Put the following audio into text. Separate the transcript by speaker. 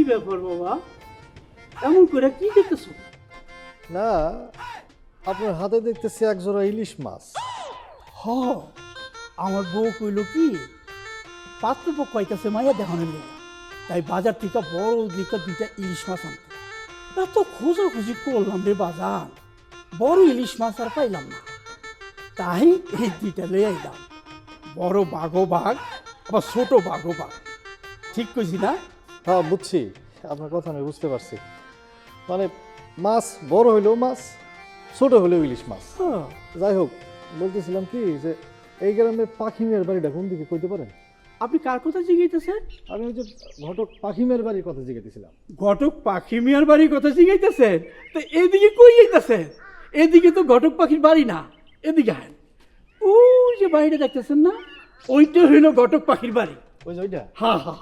Speaker 1: ব্যাপার বাবা, এমন করে কি দেখতেছো?
Speaker 2: না, আপনার হাতে দেখতেছি এক জোড়া ইলিশ মাছ।
Speaker 1: হ, আমার বউ কইল কি পাত্রপক্ষ কইতাছে মাইয়া দেখানোর লেগে, তাই বাজার থেকে বড় দিকে 2টা ইলিশ মাছ আনতে। এত খোঁজাখুঁজি করলাম রে বাজার, বড় ইলিশ মাছ আর পাইলাম না, তাই এই 2টা লয়ে আইলাম। বড় বাঘও বাঘ, আবার ছোট বাঘও বাঘ। ঠিক কইছি না?
Speaker 2: হ্যাঁ, বুঝছি, আপনার কথা আমি বুঝতে পারছি। মানে মাছ বড় হইলেও মাছ, ছোট হলেও ইলিশ মাছ।
Speaker 1: হ্যাঁ।
Speaker 2: যাই হোক, বলতেছিলাম কি যে এই গ্রামে পাখিমের বাড়িটা কোন দিকে কইতে পারেন?
Speaker 1: আপনি কার কথা জিজ্ঞাইতেছেন?
Speaker 2: আমি ওই যে ঘটক পাখিমের বাড়ির কথা জিজ্ঞাসিলাম।
Speaker 1: ঘটক পাখি মিয়ার বাড়ির কথা জিজ্ঞাইতেছেন? তো এদিকে কই যাইতেছেন? এদিকে তো ঘটক পাখির বাড়ি না, এদিকে আহেন। ওই যে বাড়িটা দেখতেছেন না, ওইটা হইল ঘটক পাখির বাড়ি।
Speaker 2: ওই যে ওইটা?
Speaker 1: হ্যাঁ হ্যাঁ।